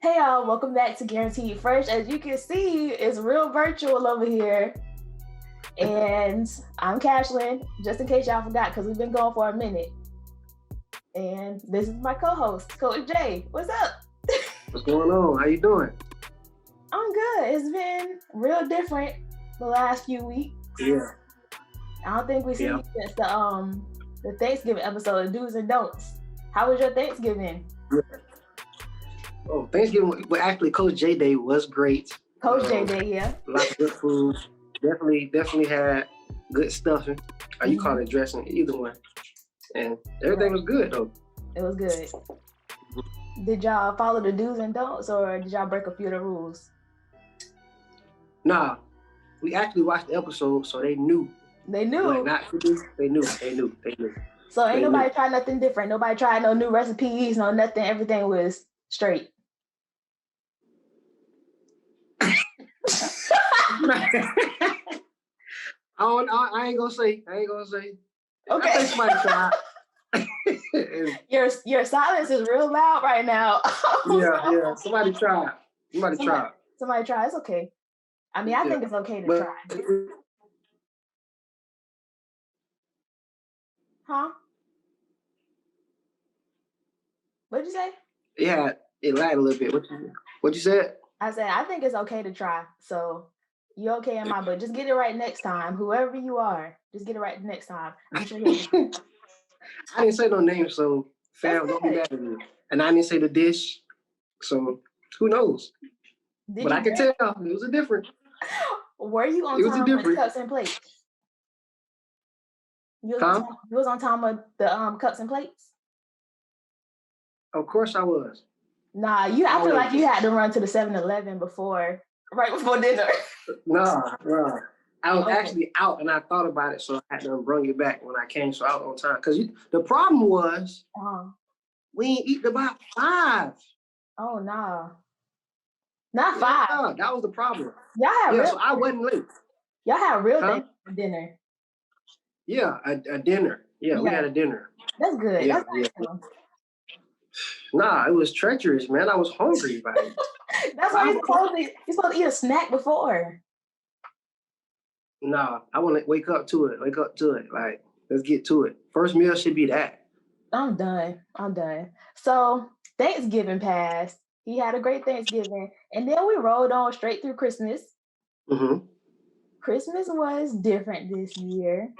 Hey y'all, welcome back to Guaranteed Fresh. As you can see, it's real virtual over here. And I'm Cashlyn, just in case y'all forgot, because we've been going for a minute. And this is my co-host, Coach Jay. What's up? What's going on? How you doing? I'm good. It's been real different the last few weeks. Yeah. I don't think we've seen you since the Thanksgiving episode of Do's and Don'ts. How was your Thanksgiving? Yeah. Oh, Thanksgiving. Well, actually, Coach J Day was great. Coach J Day, yeah. Lots of good food. Definitely had good stuffing. Or you call it dressing, either one. And everything was good though. It was good. Did y'all follow the do's and don'ts, or did y'all break a few of the rules? Nah, we actually watched the episode, so they knew. They knew. What not to do. They knew. So ain't nobody tried nothing different. Nobody tried no new recipes, no nothing. Everything was straight. I ain't gonna say. Okay. I think somebody tried. Your silence is real loud right now. Yeah. Somebody tried. Somebody tried. It's okay. I mean, I think it's okay to try. Huh? What'd you say? Yeah, it lagged a little bit. What you said? I said, I think it's okay to try. So you're okay in my book. Just get it right next time. Whoever you are, just get it right next time. I'm sure I didn't say no name, so fam, don't be mad at me. And I didn't say the dish, so who knows? But I can tell it was a different. Were you on time with cups and plates? You was on time with the cups and plates? Of course I was. Nah, I feel like you had to run to the 7-Eleven right before dinner. Nah. I was actually out, and I thought about it, so I had to bring it back when I came, so I was on time. Because the problem was, we ain't eat about 5. Oh, nah. Not 5. Yeah, that was the problem. Y'all had so I wasn't late. Y'all had real things for dinner. Yeah, a dinner. Yeah, we had a dinner. That's good. Yeah. Nah, it was treacherous, man. I was hungry. That's why you're supposed to eat a snack before. Nah, I want to wake up to it. Like, let's get to it. First meal should be that. I'm done. So Thanksgiving passed. He had a great Thanksgiving. And then we rolled on straight through Christmas. Mm-hmm. Christmas was different this year.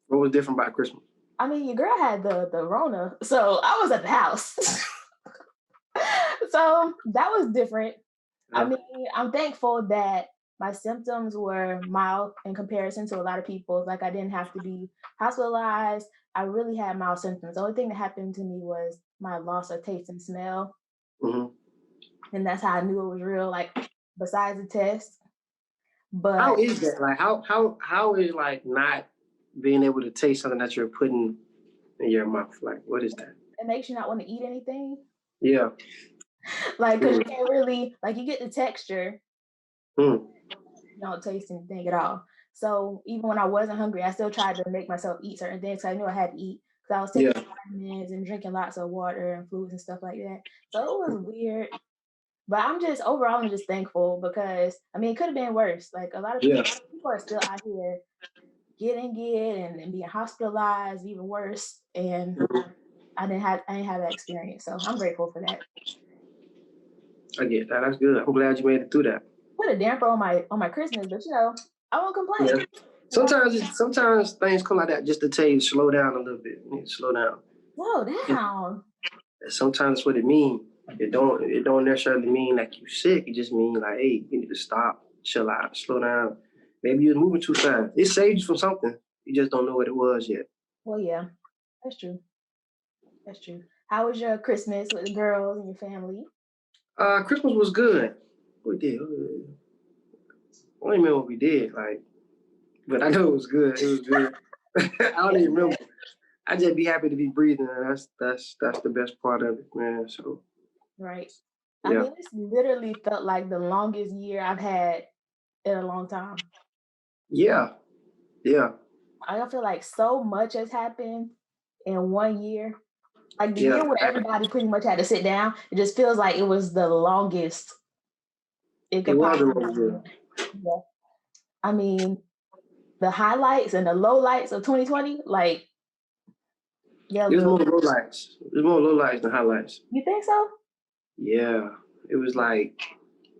What was different about Christmas? I mean, your girl had the Rona, so I was at the house. So that was different. Yeah. I mean, I'm thankful that my symptoms were mild in comparison to a lot of people. Like, I didn't have to be hospitalized. I really had mild symptoms. The only thing that happened to me was my loss of taste and smell. Mm-hmm. And that's how I knew it was real, like, besides the test. But how is that? Like, how is, like, not being able to taste something that you're putting in your mouth? Like, what is that? It makes you not want to eat anything. Yeah. Like, because you can't really, like, you get the texture. You don't taste anything at all. So even when I wasn't hungry, I still tried to make myself eat certain things because I knew I had to eat. Because I was taking vitamins and drinking lots of water and fluids and stuff like that. So it was weird. But I'm just thankful because, I mean, it could have been worse. Like, a lot of people are still out here getting it and being hospitalized, even worse. And I didn't have that experience. So I'm grateful for that. I get that. That's good. I'm glad you made it through that. Put a damper on my Christmas, but I won't complain. Yeah. Sometimes things come like that just to tell you to slow down a little bit. You need to slow down. Slow down. Sometimes that's what it means. It don't necessarily mean like you're sick. It just means like, hey, you need to stop, chill out, slow down. Maybe you're moving too fast. It saves you from something. You just don't know what it was yet. Well, yeah, that's true. How was your Christmas with the girls and your family? Christmas was good. What we did? I don't even remember what we did, but I know it was good. It was good. I don't even remember. I just be happy to be breathing, and that's the best part of it, man. So. Right. Yeah. I mean, this literally felt like the longest year I've had in a long time. Yeah. I feel like so much has happened in one year. Like the year where everybody pretty much had to sit down, it just feels like it was the longest it could possibly be. Yeah. I mean, the highlights and the lowlights of 2020, like, yeah. There's more lowlights. There's more lowlights than highlights. You think so? Yeah. It was like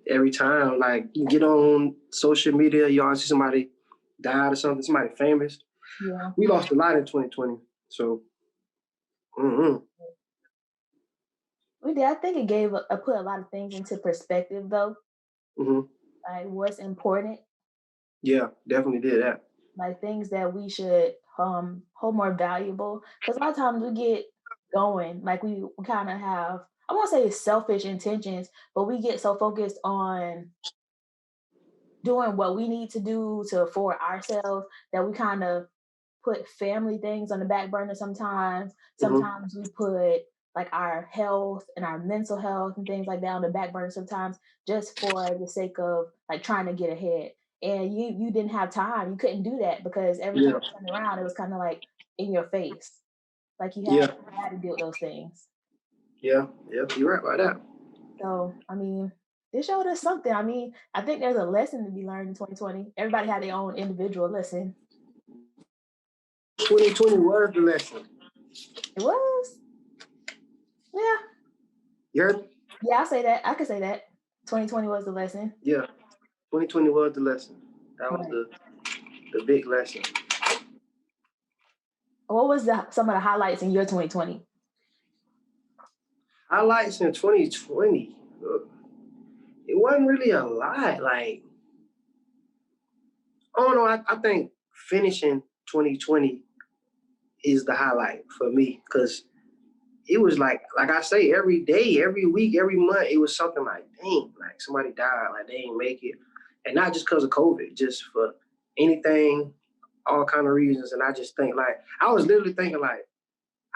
every time, like you get on social media, you always see somebody died or something, somebody famous. Yeah. We lost a lot in 2020. So We did. I think it put a lot of things into perspective though. Like what's important. Yeah, definitely did that. Like things that we should hold more valuable. Because a lot of times we get going, like we kind of have, I won't say selfish intentions, but we get so focused on doing what we need to do to afford ourselves that we kind of put family things on the back burner sometimes. Sometimes we put like our health and our mental health and things like that on the back burner sometimes just for the sake of like trying to get ahead. And you didn't have time. You couldn't do that because every time you turned around, it was kind of like in your face. Like you had to deal with those things. Yeah, you're right about that. So, I mean, it showed us something. I mean, I think there's a lesson to be learned in 2020. Everybody had their own individual lesson. 2020 was the lesson. It was. Yeah. You heard? Yeah, I'll say that. I could say that. 2020 was the lesson. Yeah. 2020 was the lesson. That was the big lesson. What was some of the highlights in your 2020? Highlights in 2020. It wasn't really a lot. Like, I don't know. I think finishing 2020 is the highlight for me because it was like I say, every day, every week, every month, it was something like, dang, like somebody died, like they didn't make it. And not just because of COVID, just for anything, all kind of reasons. And I just think like, I was literally thinking like,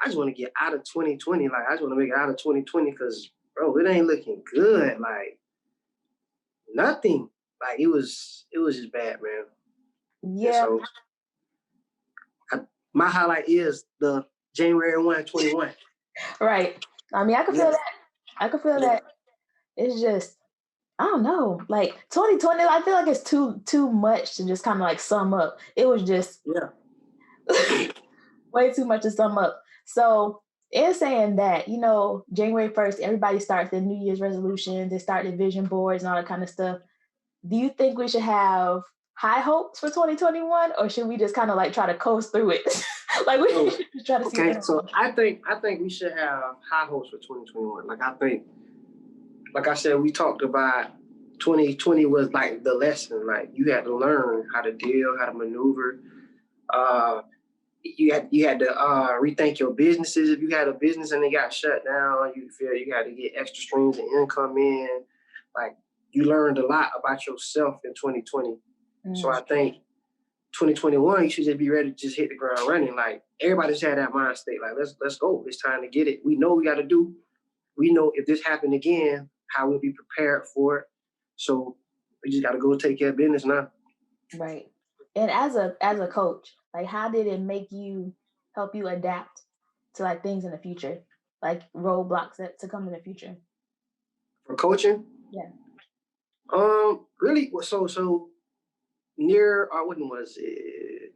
I just want to get out of 2020. Like, I just want to make it out of 2020 because, bro, it ain't looking good. Like, nothing. Like, it was just bad, man. Yeah. And so, my highlight is the January 1, 21. Right. I mean, I can feel that. I can feel that. It's just, I don't know. Like 2020, I feel like it's too much to just kind of like sum up. It was just way too much to sum up. So in saying that, you know, January 1st, everybody starts their New Year's resolutions, they start their vision boards and all that kind of stuff. Do you think we should have high hopes for 2021 or should we just kind of like try to coast through it? Like we should just try to see. Okay, so I think we should have high hopes for 2021. Like I think, like I said, we talked about 2020 was like the lesson. Like you had to learn how to deal, how to maneuver. You had to rethink your businesses. If you had a business and it got shut down, you feel you had to get extra streams of income in. Like you learned a lot about yourself in 2020. So I think 2021, you should just be ready to just hit the ground running. Like everybody's had that mind state. Like let's go. It's time to get it. We know we got to do. We know if this happened again, how we'll be prepared for it. So we just got to go take care of business now. Right. And as a coach, like how did it help you adapt to like things in the future, like roadblocks to come in the future? For coaching? Yeah. Really? So near, when was it?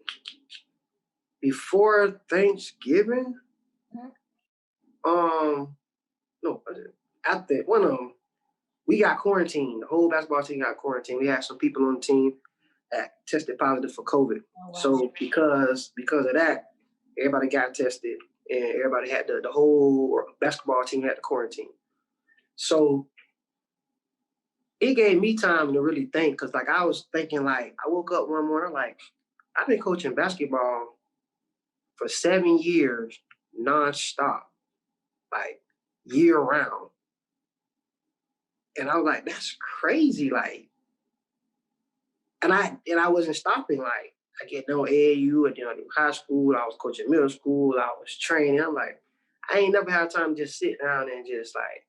Before Thanksgiving? No, after one of them, we got quarantined. The whole basketball team got quarantined. We had some people on the team that tested positive for COVID. Oh, wow. So because of that, everybody got tested and everybody had the whole basketball team had to quarantine. So it gave me time to really think because like I was thinking like I woke up one morning like I've been coaching basketball for 7 years nonstop, like year round. And I was like, that's crazy. Like, and I wasn't stopping. Like, I get no AAU, and then I do high school. I was coaching middle school. I was training. I'm like, I ain't never had time to just sit down and just like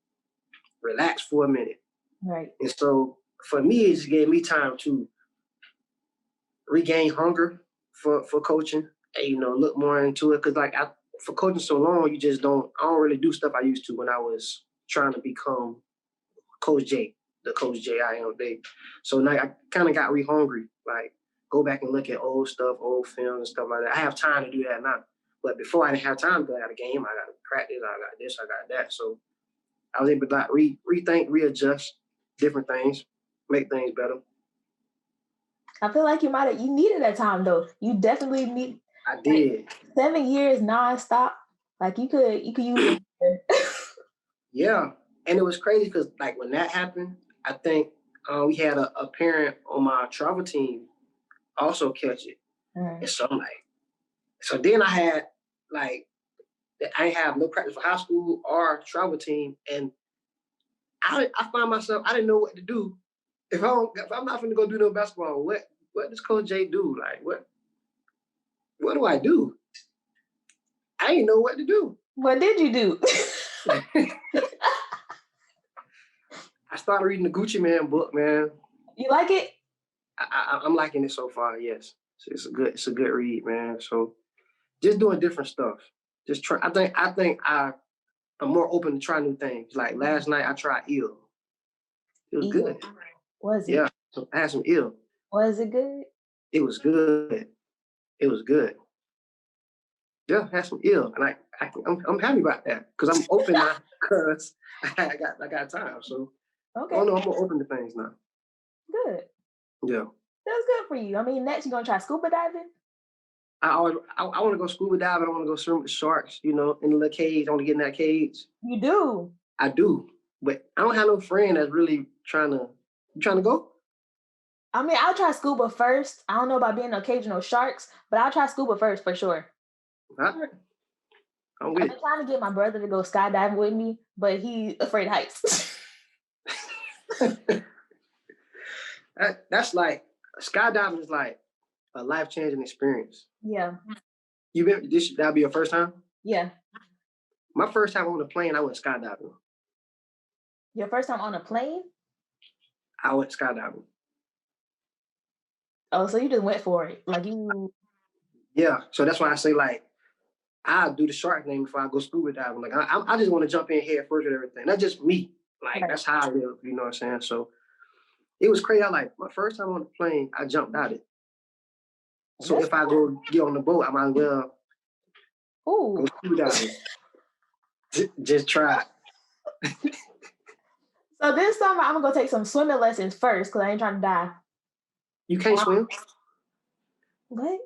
relax for a minute. Right. And so for me, it just gave me time to regain hunger for coaching and, look more into it. Cause like for coaching so long, I don't really do stuff I used to when I was trying to become Coach J, the Coach J I am today. So now I kind of got hungry, like go back and look at old stuff, old films and stuff like that. I have time to do that now. But before I didn't have time because I got a game, I got to practice, I got this, I got that. So I was able to like rethink, readjust different things, make things better. I feel like you needed that time though. You definitely need. I did. 7 years nonstop. Like you could use it. Yeah, and it was crazy because like when that happened, I think we had a parent on my travel team also catch it, and so I'm like, so then I had like I ain't have no practice for high school or travel team, and I find myself I didn't know what to do if I'm not going to go do no basketball. What does Coach J do? Like what do I do? I didn't know what to do. What did you do? I started reading the Gucci Man book, man. You like it? I'm liking it so far. Yes, it's a good read, man. So just doing different stuff. Just try. I think I'm more open to try new things. Like last night, I tried eel. It was good. Was it? Yeah, so I had some eel. Was it good? It was good. It was good. Yeah, I had some eel, and I'm happy about that because I'm open now because I got time. So okay. I'm more open to things now. Good. Yeah. That's good for you. I mean, next you're gonna try scuba diving. I want to go scuba diving. I want to go swim with sharks. You know, in the little cage. I want to get in that cage. You do. I do, but I don't have no friend that's really trying to go. I mean, I'll try scuba first. I don't know about being occasional sharks, but I'll try scuba first for sure. All right. I'm trying to get my brother to go skydiving with me, but he's afraid of heights. That's like skydiving is like a life-changing experience. Yeah. That'll be your first time? Yeah. My first time on a plane, I went skydiving. Your first time on a plane? I went skydiving. Oh, so you just went for it. Like you. Yeah. So that's why I say like I'll do the shark thing before I go scuba diving. Like I just want to jump in head first with everything. That's just me. Like right. That's how I live. You know what I'm saying? So it was crazy. My first time on the plane, I jumped out it. So if I go get on the boat, I might as well go scuba diving. Just try it. So this summer, I'm gonna go take some swimming lessons first because I ain't trying to die. You can't swim? What?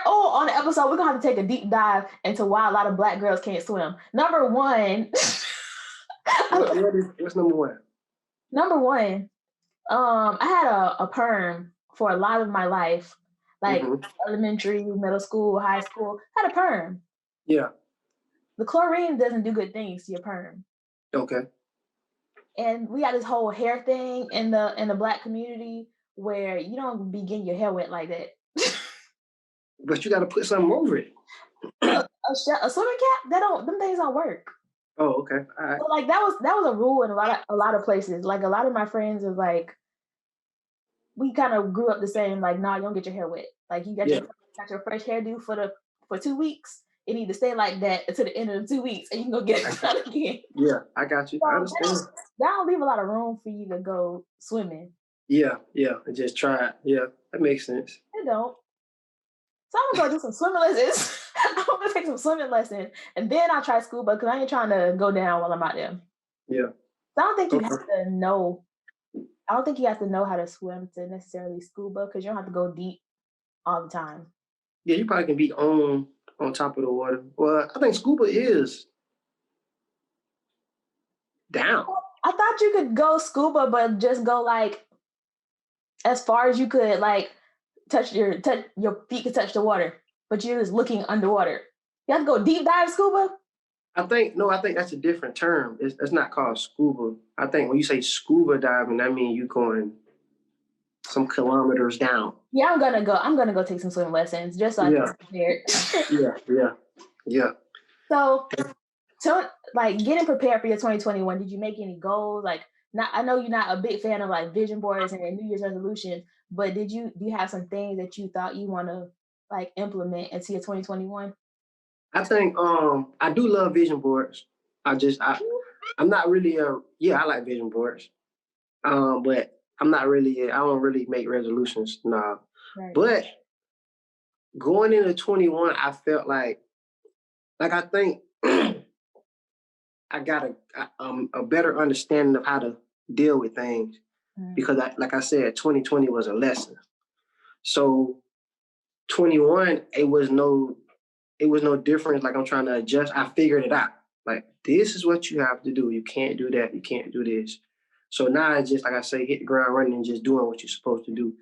On the episode, we're gonna have to take a deep dive into why a lot of Black girls can't swim. Number one. What's number one? Number one, I had a perm for a lot of my life, like elementary, middle school, high school. I had a perm. Yeah. The chlorine doesn't do good things to your perm. Okay. And we got this whole hair thing in the Black community where you don't be getting your hair wet like that. But you got to put something over it. A swimming cap? Them things don't work. Oh, okay. All right. So like that was a rule in a lot of places. Like a lot of my friends are like, we kind of grew up the same. Like, nah, you don't get your hair wet. Like you got your fresh hairdo for 2 weeks. It need to stay like that until the end of the 2 weeks, and you can go get it done again. Yeah, I got you. So I understand. That don't leave a lot of room for you to go swimming. Yeah, just try it. Yeah, that makes sense. It don't. So I'm gonna go do some swimming lessons. I'm gonna take some swimming lessons, and then I'll try scuba because I ain't trying to go down while I'm out there. Yeah. So I don't think you have to know. I don't think you have to know how to swim to necessarily scuba because you don't have to go deep all the time. Yeah, you probably can be on top of the water. Well, I think scuba is down. I thought you could go scuba, but just go like as far as you could, like your feet could touch the water, but you're just looking underwater. You have to go deep dive scuba? I think that's a different term. It's not called scuba. I think when you say scuba diving, that means you going some kilometers down. Yeah, I'm gonna go take some swimming lessons just so I can get prepared. Yeah. So like getting prepared for your 2021, did you make any goals? Like I know you're not a big fan of like vision boards and New Year's resolutions, but do you have some things that you thought you want to like implement into your 2021? I think I do love vision boards. I'm not really I like vision boards. But I'm not really I don't really make resolutions. Nah. Right. But going into 21, I felt like I think I got a better understanding of how to deal with things because like I said, 2020 was a lesson. So 21, it was no difference. Like I'm trying to adjust. I figured it out. Like this is what you have to do. You can't do that. You can't do this. So now it's just like I say, hit the ground running and just doing what you're supposed to do.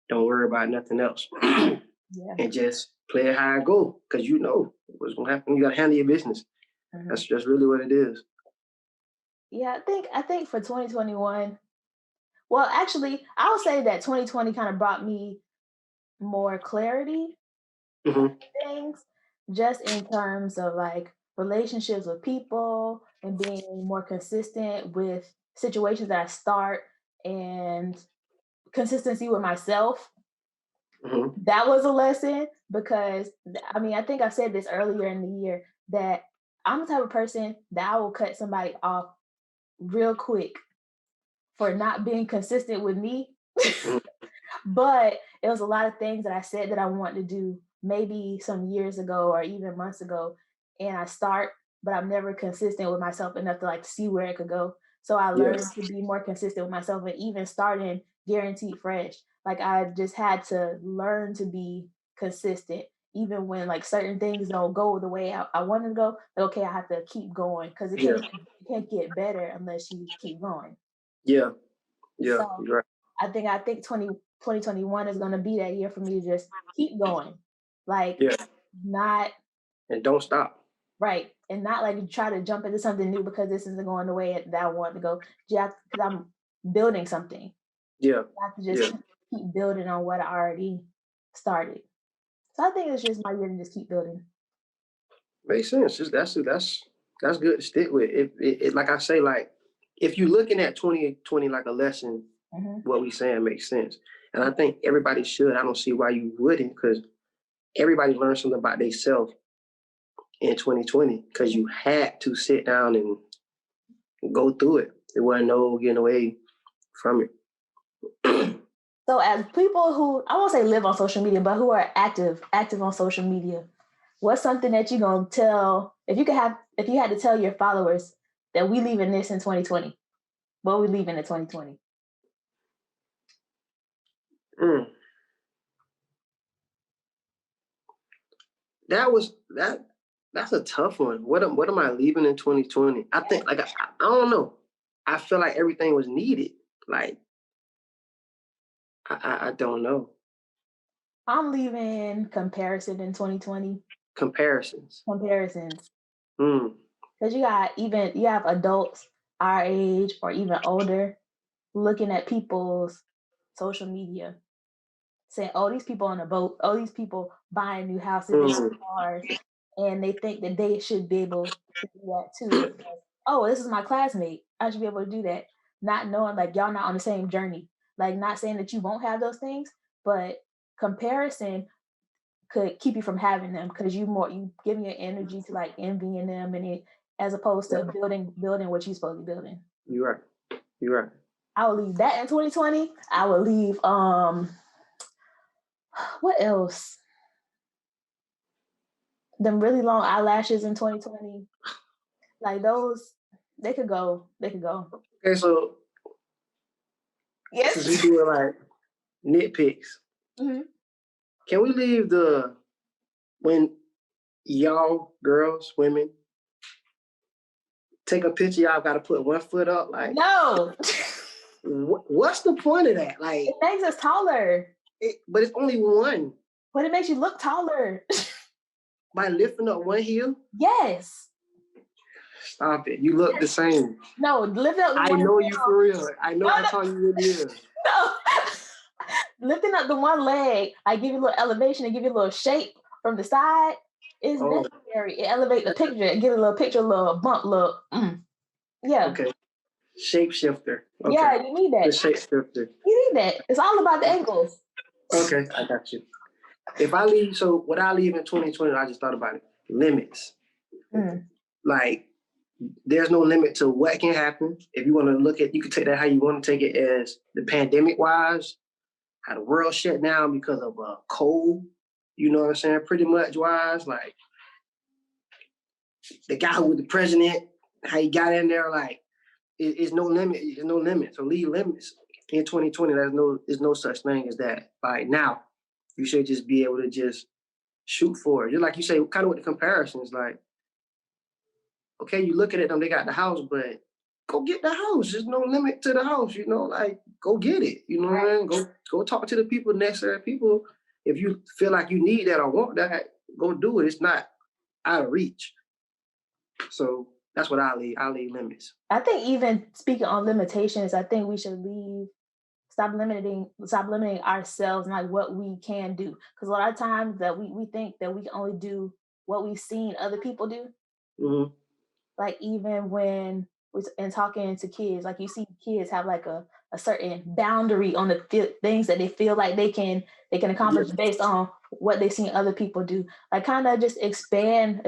Don't worry about nothing else. And just play it how it go. Because you know what's gonna happen. You gotta handle your business. That's just really what it is. Yeah, I think for 2021, well, actually, I'll say that 2020 kind of brought me more clarity in things, just in terms of like relationships with people and being more consistent with situations that I start and consistency with myself. That was a lesson because I mean, I think I said this earlier in the year that I'm the type of person that I will cut somebody off real quick for not being consistent with me. But it was a lot of things that I said that I wanted to do maybe some years ago or even months ago. And I start, but I'm never consistent with myself enough to like see where it could go. So I learned to be more consistent with myself and even starting Guaranteed Fresh. Like I just had to learn to be consistent, even when like certain things don't go the way I wanted to go. Okay, I have to keep going because it can't get better unless you keep going. Yeah. So you're right. I think 2021 is going to be that year for me to just keep going. Like not. And don't stop. Right. And not like try to jump into something new because this isn't going the way that I want to go. Just because I'm building something. Yeah. I have to just keep building on what I already started. So I think it's just my year to just keep building. Makes sense. That's good to stick with. It like I say, like if you're looking at 2020 like a lesson, what we saying makes sense. And I think everybody should. I don't see why you wouldn't, because everybody learned something about themselves in 2020 because you had to sit down and go through it. There wasn't no getting away from it. So as people who, I won't say live on social media, but who are active on social media, what's something that you're going to tell, if you had to tell your followers that we leaving this in 2020, what are we leaving in 2020? That's a tough one. What am I leaving in 2020? I think I don't know. I feel like everything was needed. Like I don't know. I'm leaving comparison in 2020. Comparisons. Because you have adults our age or even older looking at people's social media saying, oh, these people on a boat, oh, these people buying new houses and cars, and they think that they should be able to do that too. Oh, this is my classmate. I should be able to do that. Not knowing like y'all not on the same journey. Like not saying that you won't have those things, but comparison could keep you from having them because you giving your energy to like envying them as opposed to building what you're supposed to be building. You're right. I will leave that in 2020. I will leave what else? Them really long eyelashes in 2020. Like those, they could go. Okay, so yes. Since we do like nitpicks, can we leave when y'all girls, women, take a picture, y'all got to put one foot up? Like no. What's the point of that? Like it makes us taller. But it's only one. But it makes you look taller. By lifting up one heel? Yes. Stop it. You look the same. No, lift up I know you for real. I know that's how you really is. No. Lifting up the one leg, I give you a little elevation and give you a little shape from the side is necessary. It elevates the picture and give it a little picture, a little bump, look. Yeah. Okay. Shapeshifter. Okay. Yeah, you need that. The shapeshifter. You need that. It's all about the angles. Okay, I got you. If I leave, so what I leave in 2020, I just thought about it. Limits. Like, there's no limit to what can happen. If you want to look at, you can take that how you want to take it as the pandemic wise, how the world shut down because of cold. You know what I'm saying? Pretty much wise, like the guy who was the president, how he got in there, like it's no limit. There's no limit. So leave limits in 2020. There's no such thing as that. Like now, you should just be able to just shoot for it. Just like you say, kind of with the comparisons, like, okay, you looking at them, they got the house, but go get the house. There's no limit to the house, you know, like go get it. You know what I mean? Go talk to the people, necessary people. If you feel like you need that or want that, go do it. It's not out of reach. So that's what I leave limits. I think even speaking on limitations, I think we should stop limiting ourselves and like what we can do. Because a lot of times that we think that we can only do what we've seen other people do. Mm-hmm. Like even when we're talking to kids, like you see kids have like a certain boundary on the things that they feel like they can accomplish based on what they've seen other people do. Like kind of just expand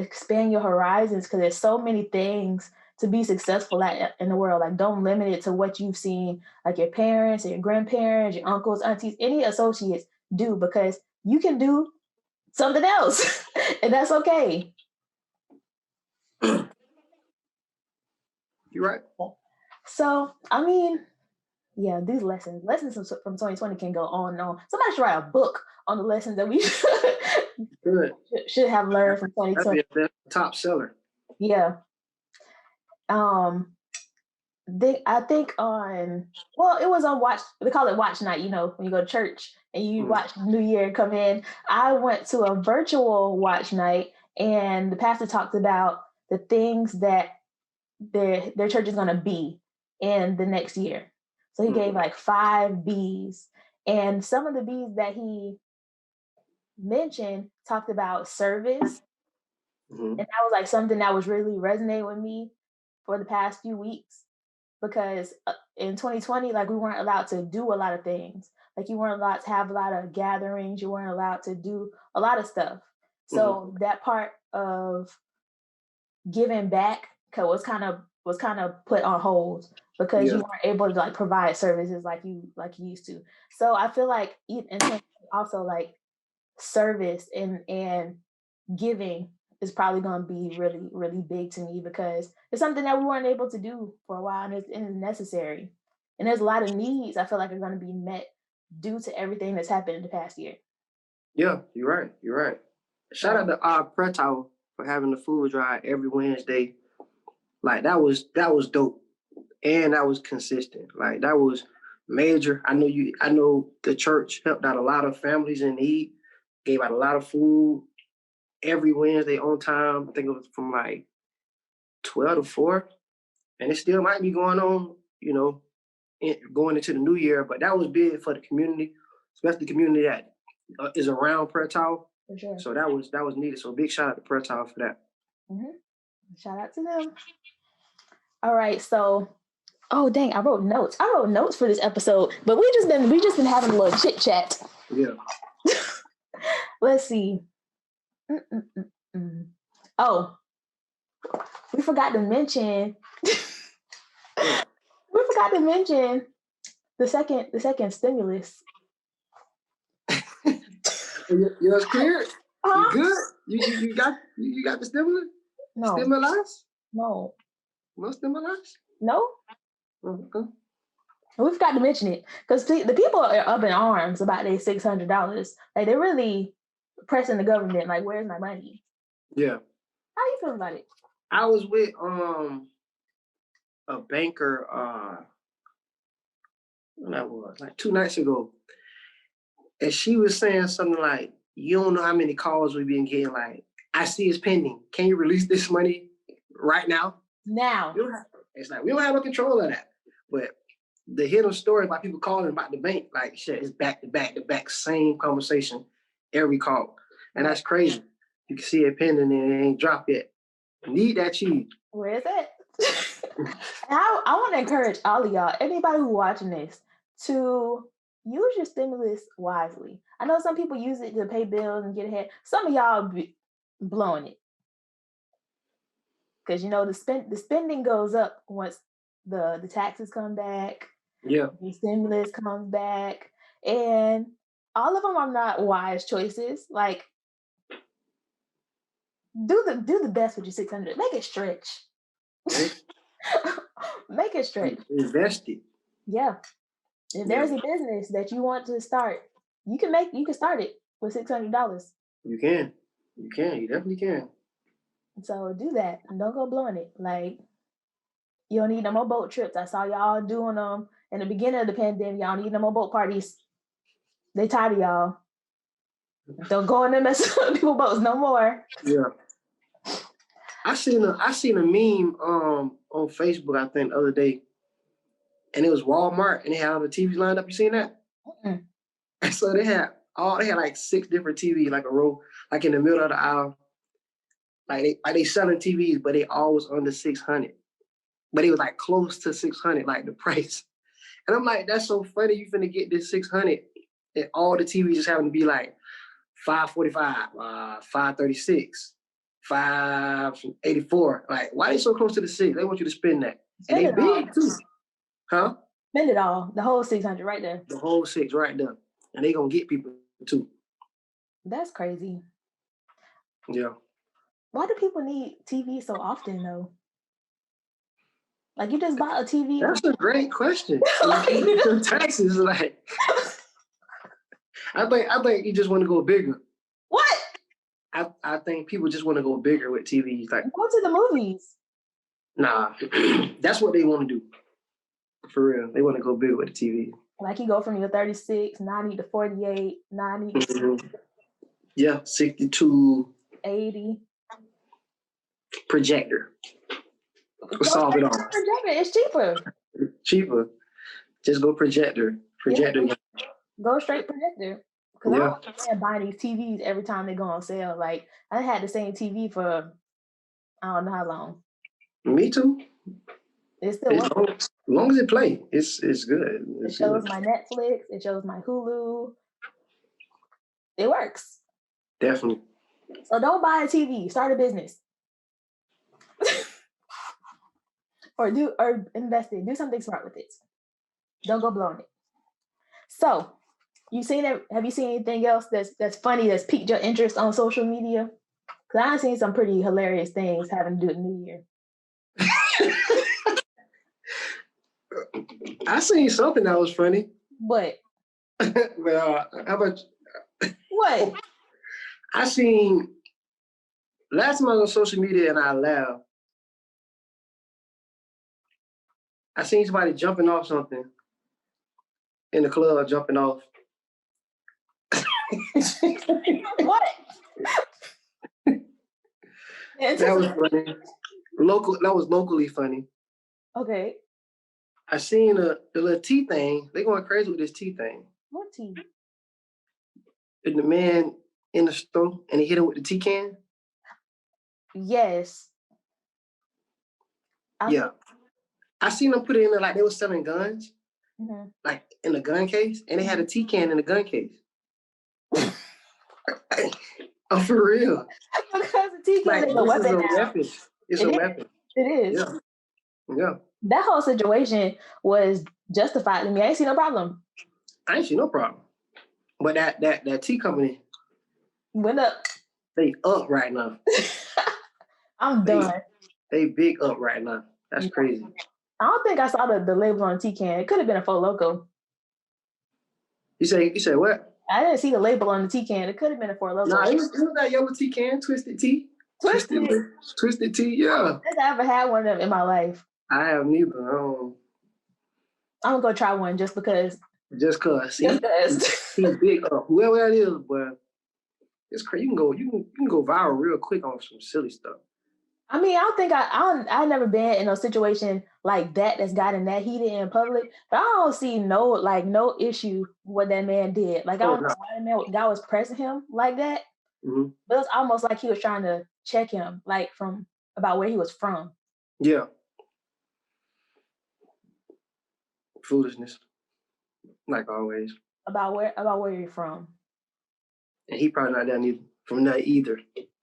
your horizons, because there's so many things to be successful at in the world. Like don't limit it to what you've seen like your parents or your grandparents, your uncles, aunties, any associates do, because you can do something else and that's okay. You're right. So, I mean, yeah, these lessons from 2020 can go on and on. Somebody should write a book on the lessons that we should have learned from 2020. That'd be a top seller. Yeah. I think it was on watch. They call it watch night. You know, when you go to church and you watch New Year come in. I went to a virtual watch night, and the pastor talked about the things that their church is going to be in the next year. So he gave like 5 B's, and some of the B's that he mentioned talked about service. And that was like something that was really resonating with me for the past few weeks, because in 2020, like we weren't allowed to do a lot of things. Like you weren't allowed to have a lot of gatherings. You weren't allowed to do a lot of stuff. So that part of giving back was kind of put on hold, because you weren't able to like provide services like you used to. So I feel like also like service and giving is probably going to be really, really big to me, because it's something that we weren't able to do for a while, and it's necessary. And there's a lot of needs I feel like are going to be met due to everything that's happened in the past year. Yeah, you're right. Shout out to our prayer tower for having the food drive every Wednesday. Like that was dope, and that was consistent. Like that was major. I know the church helped out a lot of families in need, gave out a lot of food every Wednesday on time. I think it was from like 12 to 4, and it still might be going on, you know, going into the new year. But that was big for the community, especially the community that is around Prayer Tower. For sure. So that was needed. So big shout out to Prayer Tower for that. Shout out to them. All right, so dang, I wrote notes for this episode, but we just been having a little chit chat. Yeah. Let's see. Oh, we forgot to mention. The second stimulus. Yours cleared? You good? You got the stimulus? No. Stimulus? No. No stimulus? No. Okay. We forgot to mention it, because the people are up in arms about their $600. Like they're really pressing the government. Like, where's my money? Yeah. How you feel about it? I was with a banker. When that was like 2 nights ago, and she was saying something like, "You don't know how many calls we've been getting. Like, I see it's pending. Can you release this money right now?" Now. It's like we don't have no control of that. But the hidden story about people calling about the bank, like shit, is back to back, same conversation every call, and that's crazy. You can see it pending and it ain't dropped yet. Need that cheese. Where is it? I want to encourage all of y'all, anybody who's watching this, to use your stimulus wisely. I know some people use it to pay bills and get ahead. Some of y'all be blowing it because the spending goes up once the taxes come back. Yeah. The stimulus comes back, and all of them are not wise choices. Like, do the best with your 600. Make it stretch. Make it stretch. Invest it. Yeah. If there's a business that you want to start, you can start it with $600. You can. You definitely can. So do that and don't go blowing it. Like, you don't need no more boat trips. I saw y'all doing them in the beginning of the pandemic. Y'all need no more boat parties. They tired of y'all. Don't go in and mess up people's boats no more. Yeah. I seen a meme on Facebook, I think, the other day, and it was Walmart, and they had all the TVs lined up. You seen that? Mm-mm. So they had like 6 different TVs, like a row, like in the middle of the aisle. Like they selling TVs, but they all was under 600. But it was like close to 600, like the price. And I'm like, that's so funny. You finna get this 600, and all the TVs just happen to be like 545, 536, 584. Like, why they so close to the 6? They want you to spend that. And they big too. Huh? Spend it all. The whole 600 right there. The whole 6 right there. And they gonna get people too. That's crazy. Yeah. Why do people need TV so often though? Like, you just bought a TV. That's a great question. Taxes, like, I think you just want to go bigger. What? I think people just want to go bigger with TVs. Like, go to the movies. Nah, that's what they want to do. For real, they want to go bigger with the TV. Like, you go from your 36, 90 to 48, 90. Mm-hmm. Yeah, 62. 80. Projector. We'll solve it all. Projector, it's cheaper. Cheaper. Just go projector. Projector. Yeah. Go straight projector. Because I don't understand buying these TVs every time they go on sale. Like, I had the same TV for I don't know how long. Me too. It's still as long as it plays, it's good. It shows my Netflix. It shows my Hulu. It works. Definitely. So don't buy a TV. Start a business. or invest it. Do something smart with it. Don't go blowing it. So, have you seen anything else that's funny, that's piqued your interest on social media? Because I've seen some pretty hilarious things having to do with New Year. I seen something that was funny. What? Well, how about what? I seen last time I was on social media and I laughed. I seen somebody jumping off something in the club, jumping off. What? That was funny. That was locally funny. Okay. I seen the little tea thing. They going crazy with this tea thing. What tea? And the man in the store and he hit him with the tea can. Yes. I seen them put it in there like they were selling guns, like in a gun case, and they had a tea can in the gun case. Oh, for real. Because the tea can is a weapon now. It's a weapon. It is. Yeah. That whole situation was justified to me. I ain't see no problem. I ain't see no problem. But that tea company went up. They up right now. I'm done. They big up right now. That's crazy. I don't think I saw the label on the tea can. It could have been a Four Loko. You say what? I didn't see the label on the tea can. It could have been a Four Loko. Nah, it was that yellow tea can, Twisted Tea. Twisted Tea, yeah. I don't think I ever had one of them in my life. I have neither. I'm gonna go try one just because. Just cause. He's big up. Whoever that is, but it's crazy. You can go viral real quick on some silly stuff. I mean, I don't think I've never been in a situation like that's gotten that heated in public, but I don't see no issue what that man did. Like, I don't know why that guy was pressing him like that. Mm-hmm. But it was almost like he was trying to check him, like about where he was from. Yeah. Foolishness. Like always. About where you're from. And he probably not from that either.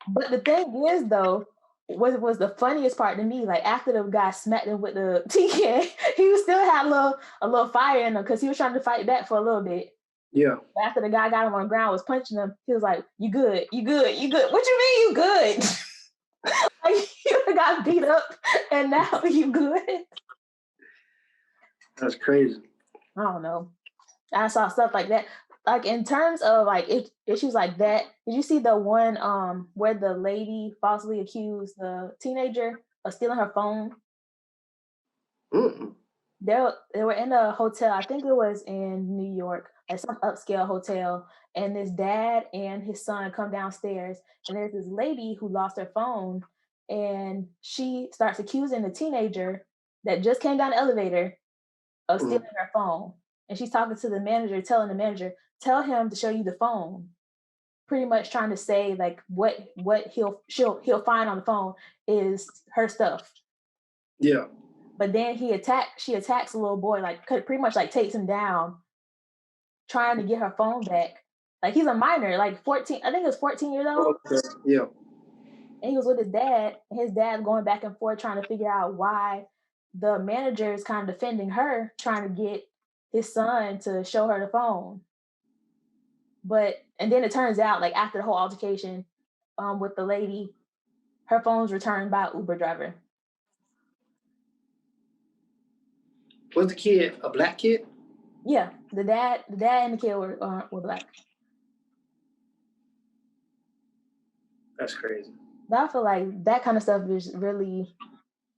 But the thing is, though, what was the funniest part to me, like after the guy smacked him with the tea can, he still had a little fire in him because he was trying to fight back for a little bit. Yeah. But after the guy got him on the ground, was punching him, he was like, "You good? You good? You good? What you mean you good?" Like you got beat up and now you good. That's crazy. I don't know. I saw stuff like that. Like in terms of like issues like that, did you see the one where the lady falsely accused the teenager of stealing her phone? Mm-mm. They were in a hotel, I think it was in New York, like some upscale hotel, and this dad and his son come downstairs, and there's this lady who lost her phone, and she starts accusing the teenager that just came down the elevator of stealing her phone. And she's talking to the manager, telling the manager, tell him to show you the phone. Pretty much trying to say like what he'll find on the phone is her stuff. Yeah. But then she attacks a little boy, like pretty much like takes him down, trying to get her phone back. Like he's a minor, like 14, I think he was 14 years old. Okay. Yeah. And he was with his dad, and his dad going back and forth trying to figure out why the manager is kind of defending her, trying to get his son to show her the phone. And then it turns out, like after the whole altercation with the lady, her phone's returned by an Uber driver. Was the kid a black kid? Yeah, the dad and the kid were black. That's crazy. But I feel like that kind of stuff is really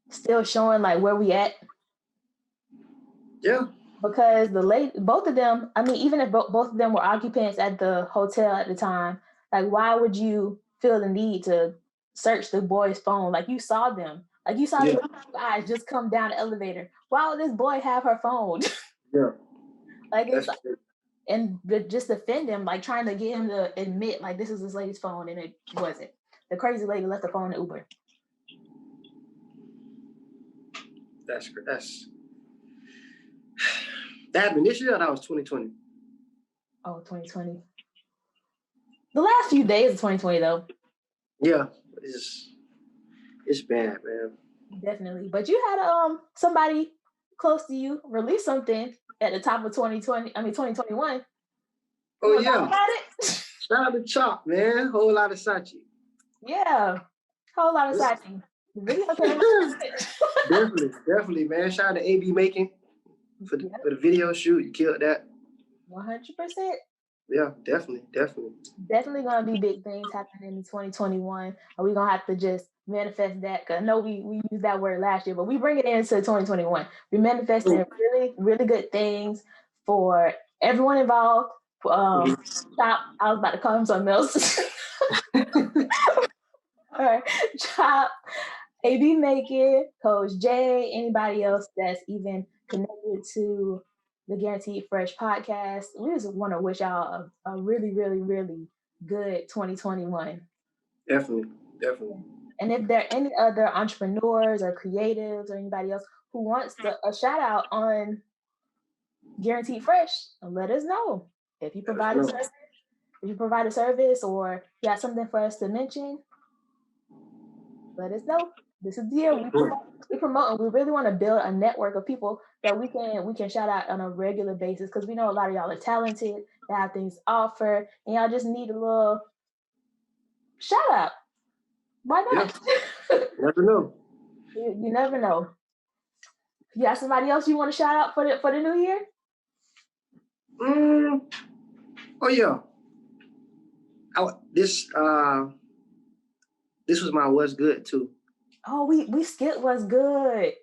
still showing like where we at. Yeah. Because both of them, I mean, even if both of them were occupants at the hotel at the time, like why would you feel the need to search the boy's phone? Like you saw them. Like you saw these guys just come down the elevator. Why would this boy have her phone? Yeah. Like it's and just defend him, like trying to get him to admit like this is this lady's phone, and it wasn't. The crazy lady left the phone in Uber. That's that happened this year, or that was 2020? Oh, 2020. The last few days of 2020 though. Yeah, it's bad, man. Definitely. But you had somebody close to you release something at the top of 2021. Oh yeah. Talk about it? Shout out to Chop, man. Whole lot of Sachi. Yeah. Whole lot of Sachi. The video came Definitely, man. Shout out to AB Making for the video shoot. You killed that. 100%. Yeah, definitely. Definitely gonna be big things happening in 2021. And we're gonna have to just manifest that. Cause I know we used that word last year, but we bring it into 2021. We manifesting really, really good things for everyone involved. Chop, I was about to call him something else. All right. Chop, AB Making, Coach J, anybody else that's even connected to the Guaranteed Fresh podcast. We just want to wish y'all a really, really, really good 2021. Definitely. And if there are any other entrepreneurs or creatives or anybody else who wants a shout out on Guaranteed Fresh, let us know. If you provide a service or you got something for us to mention, let us know. This is the year we promote, and we really want to build a network of people that we can shout out on a regular basis, because we know a lot of y'all are talented, they have things to offer, and y'all just need a little shout out. Why not? Yeah. Never know. You never know. You got somebody else you want to shout out for the new year? Oh yeah. This was my what's good too. Oh, we skipped what's good.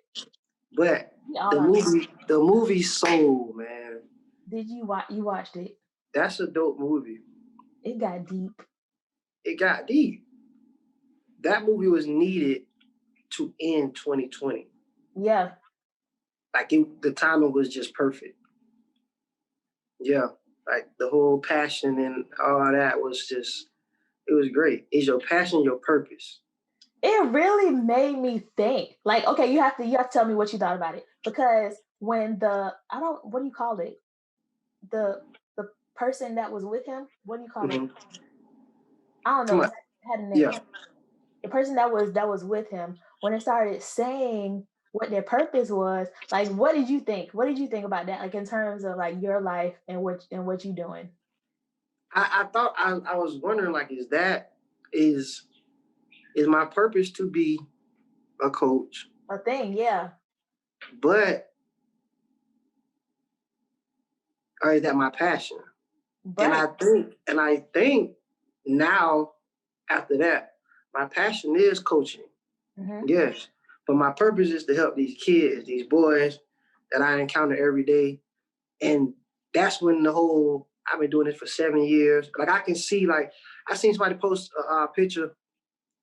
But the movie Soul, man. Did you watched it? That's a dope movie. It got deep. That movie was needed to end 2020. Yeah. Like the timing was just perfect. Yeah. Like the whole passion and all that was just, it was great. Is your passion your purpose? It really made me think. Like, okay, you have to tell me what you thought about it, because when what do you call it? The person that was with him, what do you call it? Mhm. I don't know. It had a name. Yeah. The person that was with him, when it started saying what their purpose was, like, what did you think? What did you think about that? Like in terms of like your life and what you doing? I thought I was wondering, like, is my purpose to be a coach, A thing, yeah. but or is that my passion? And Right. I think now after that, my passion is coaching. Mm-hmm. Yes. But my purpose is to help these kids, these boys that I encounter every day. And that's when I've been doing this for 7 years. Like I can see, like I seen somebody post a picture,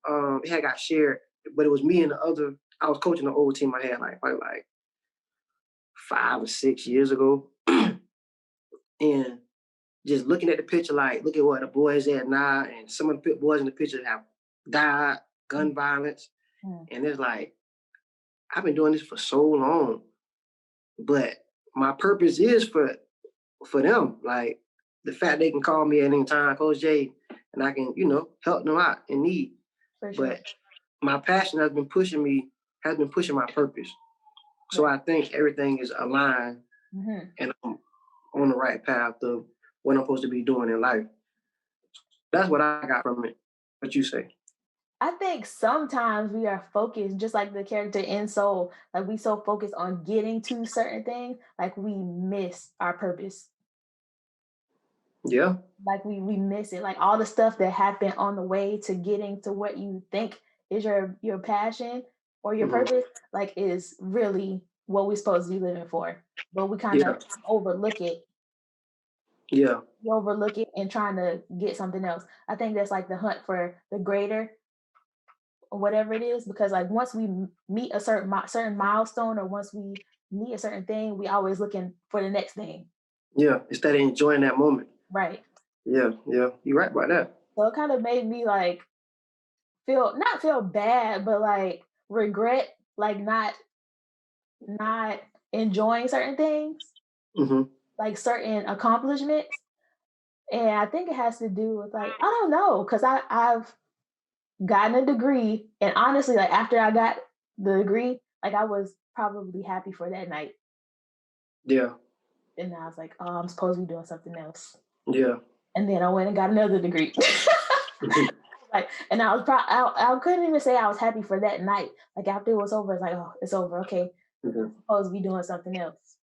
it had got shared, but it was me and I was coaching the old team I had like probably like 5 or 6 years ago. And just looking at the picture, like, look at what the boys at now, and some of the boys in the picture have died, gun violence, and it's like, I've been doing this for so long, but my purpose is for them, like the fact they can call me at any time, Coach J, and I can, help them out in need. For sure. But my passion has been pushing my purpose. So I think everything is aligned, and I'm on the right path of what I'm supposed to be doing in life. That's what I got from it. What you say? I think sometimes we are focused, just like the character in Soul, like we so focused on getting to certain things, like we miss our purpose. Yeah. Like we miss it. Like all the stuff that happened on the way to getting to what you think is your passion or your purpose, like is really what we're supposed to be living for. But we kind of overlook it. Yeah. We overlook it and trying to get something else. I think that's like the hunt for the greater or whatever it is, because like once we meet a certain milestone, or once we meet a certain thing, we always looking for the next thing. Yeah. Instead of enjoying that moment. Right. Yeah. Yeah. You're right about that. So it kind of made me like not feel bad, but like regret like not enjoying certain things, like certain accomplishments. And I think it has to do with like, I don't know, because I've gotten a degree, and honestly, like after I got the degree, like I was probably happy for that night. Yeah. And I was like, oh, I'm supposed to be doing something else. Yeah. And then I went and got another degree. Like, and I was I couldn't even say I was happy for that night. Like after it was over, it's like, oh, it's over. Okay, I'm supposed to be doing something else.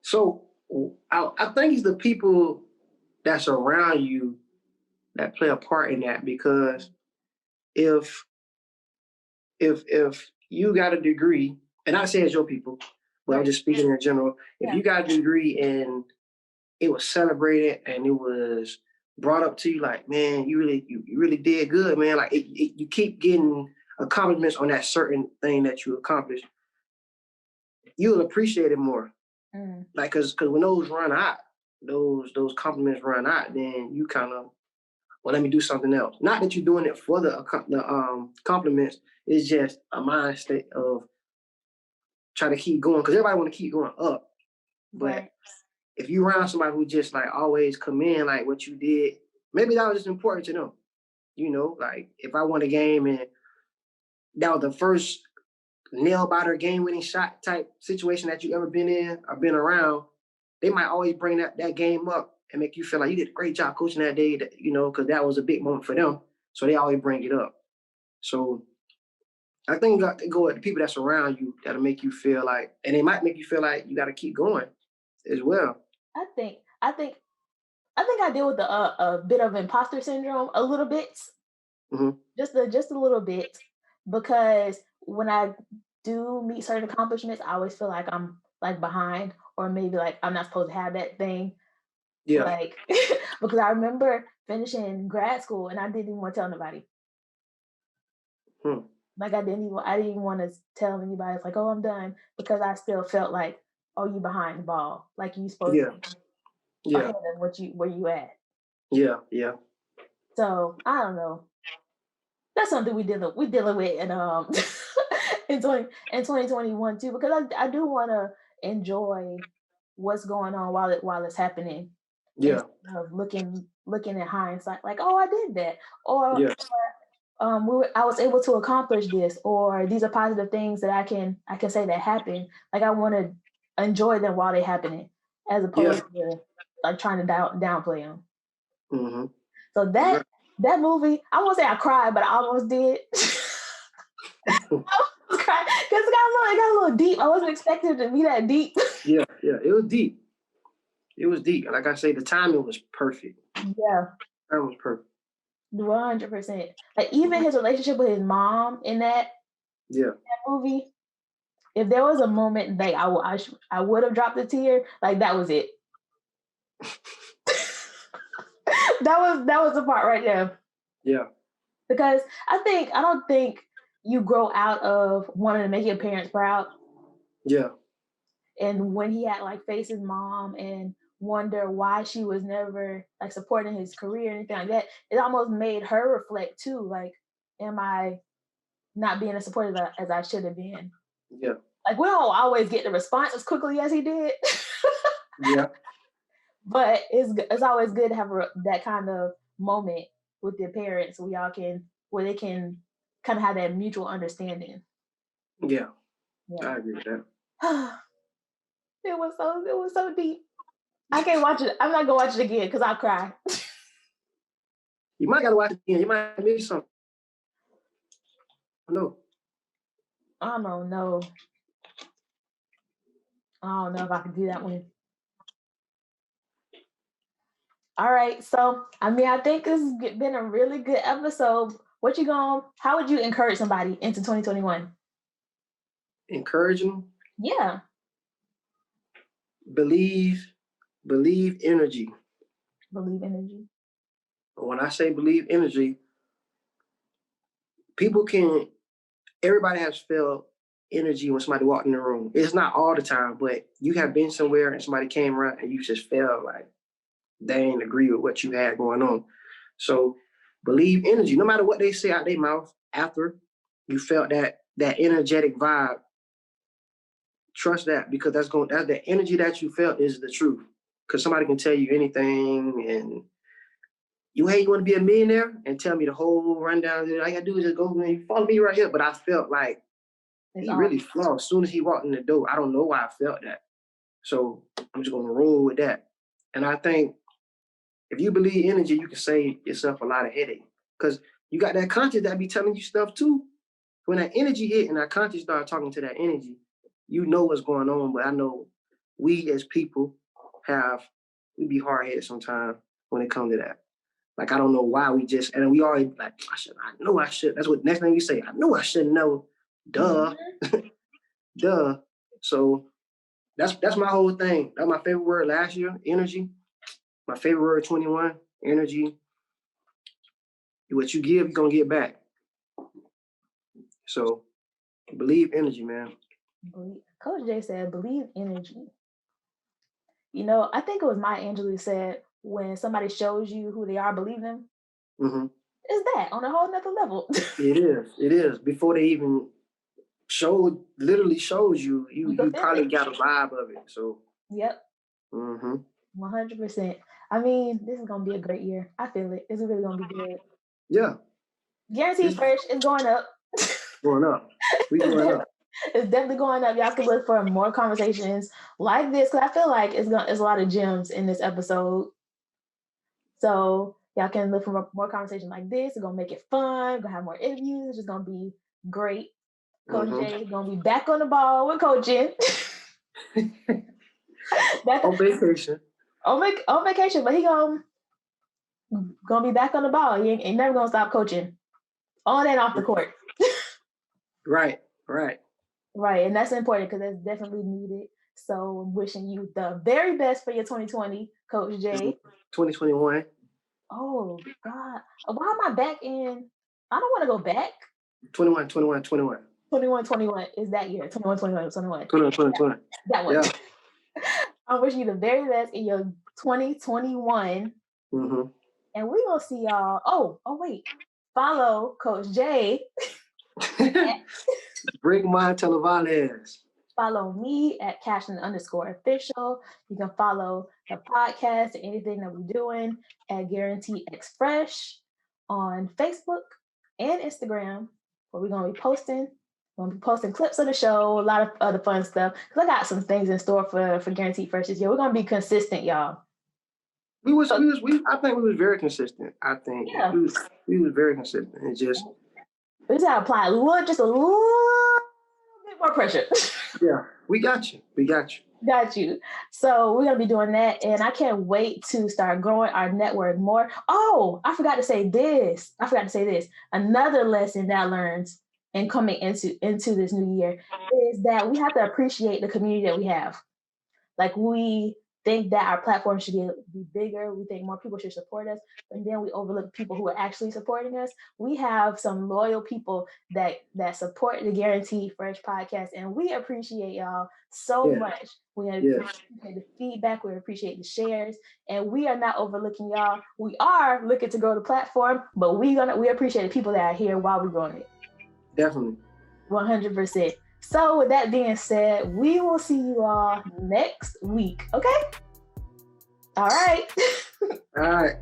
So I think it's the people that's around you that play a part in that, because if you got a degree, and I say it's your people, but I'm just speaking in general. If you got a degree and it was celebrated and it was brought up to you, like, man, you really did good, man. Like you keep getting accomplishments on that certain thing that you accomplished, you'll appreciate it more. Like, cause when those run out, those compliments run out, then you kind of, well, let me do something else. Not that you're doing it for the compliments. It's just a mind state of trying to keep going, because everybody want to keep going up. But if you around somebody who just like always commend like what you did, maybe that was just important to them. Like if I won a game and that was the first nail biter game winning shot type situation that you ever been in or been around, they might always bring that game up and make you feel like you did a great job coaching that day, because that was a big moment for them. So they always bring it up. So I think you got to go at the people that's around you that'll make you feel like, and they might make you feel like you got to keep going as well. I think I deal with a bit of imposter syndrome a little bit, just a little bit, because when I do meet certain accomplishments, I always feel like I'm like behind, or maybe like I'm not supposed to have that thing. Yeah. Like because I remember finishing grad school and I didn't even want to tell nobody. Like I didn't even want to tell anybody. It's like, oh, I'm done, because I still felt like, oh, you behind the ball. Like you supposed to be ahead of where you at. Yeah, yeah. So I don't know. That's something we dealing with in in 2021 too, because I do want to enjoy what's going on while it's happening. Yeah. Of looking in hindsight, like, oh, I did that, or I was able to accomplish this, or these are positive things that I can say that happened. Like, I want to enjoy them while they're happening, as opposed to like trying to downplay them. Mm-hmm. So that movie, I won't say I cried, but I almost did. I almost cried because it got a little deep. I wasn't expecting it to be that deep. Yeah, it was deep. It was deep. Like I say, the timing was perfect. Yeah, that was perfect. 100%. Like, even his relationship with his mom in that movie. If there was a moment like I would have dropped a tear, like that was it. that was the part right there. Yeah. Because I don't think you grow out of wanting to make your parents proud. Yeah. And when he had like face his mom and wonder why she was never like supporting his career or anything like that, it almost made her reflect too. Like, am I not being as supportive as I should have been? Yeah. Like, we don't always get the response as quickly as he did. Yeah. But it's always good to have that kind of moment with your parents where they can kind of have that mutual understanding. Yeah. I agree with that. It was so deep. I can't watch it. I'm not gonna watch it again because I'll cry. You might gotta watch it again. You might miss something. No. I don't know. I don't know if I can do that one. All right. So, I mean, I think this has been a really good episode. How would you encourage somebody into 2021? Encourage them? Yeah. Believe energy. Believe energy. When I say believe energy, everybody has felt energy when somebody walked in the room. It's not all the time, but you have been somewhere and somebody came around and you just felt like they ain't agree with what you had going on. So believe energy. No matter what they say out their mouth after you felt that energetic vibe, trust that, because that's the energy that you felt is the truth. Because somebody can tell you anything and you want to be a millionaire and tell me the whole rundown. All I gotta do is just go and you follow me right here. But I felt like he really flawed. As soon as he walked in the door, I don't know why I felt that. So I'm just gonna roll with that. And I think if you believe energy, you can save yourself a lot of headache. Because you got that conscious that be telling you stuff too. When that energy hit and that conscious start talking to that energy, you know what's going on. But I know we as people we be hard-headed sometimes when it comes to that. Like, I don't know why and we always like, I know I should. That's what next thing we say, I know I should know. Duh. Duh. So that's my whole thing. That's my favorite word last year, energy. My favorite word 21, energy. What you give, you're gonna get back. So believe energy, man. Coach Jay said, believe energy. You know, I think it was Maya Angelou said, when somebody shows you who they are, believe them. Mm-hmm. It's that on a whole nother level. It is. Before they even literally shows you, you probably got a vibe of it. So. Yep. 100%. I mean, this is gonna be a great year. I feel it. It's really gonna be good. Yeah. Guaranteed Fresh is going up. Going up. We going up. It's definitely going up. Y'all can look for more conversations like this, because I feel like it's a lot of gems in this episode. So y'all can look for more conversations like this. It's gonna make it fun. We're gonna have more interviews. It's just gonna be great. Coach Jay is gonna be back on the ball with coaching. On vacation. On vacation, but he gonna be back on the ball. He ain't never gonna stop coaching, on and off the court. Right. And that's important because that's definitely needed. So I'm wishing you the very best for your 2020, Coach Jay. 2021. Oh God, why am I back in? I don't want to go back. 21 is that year. 21. That one. Yeah. I'm wishing you the very best in your 2021. Mm-hmm. And we're gonna see y'all. Oh wait. Follow Coach Jay. Bring my Televales. follow me at Cashlyn_official. You can follow the podcast and anything that we're doing at GuaranteedxFresh on Facebook and Instagram, where we're going to be posting. We're going to be posting clips of the show, a lot of other fun stuff. Because I got some things in store for Guaranteed Fresh this year. We're going to be consistent, y'all. I think we was very consistent. I think we was very consistent. It's just we just gotta apply just a little bit more pressure. Yeah, we got you. Got you. So we're gonna be doing that, and I can't wait to start growing our network more. Oh, I forgot to say this. Another lesson that I learned in coming into this new year is that we have to appreciate the community that we have. Like, we think that our platform should be bigger. We think more people should support us, and then we overlook people who are actually supporting us. We have some loyal people that support the Guaranteed Fresh podcast, and we appreciate y'all so much. We appreciate the feedback. We appreciate the shares, and we are not overlooking y'all. We are looking to grow the platform, but we appreciate the people that are here while we're growing it. Definitely. 100%. So with that being said, we will see you all next week. Okay? All right. All right.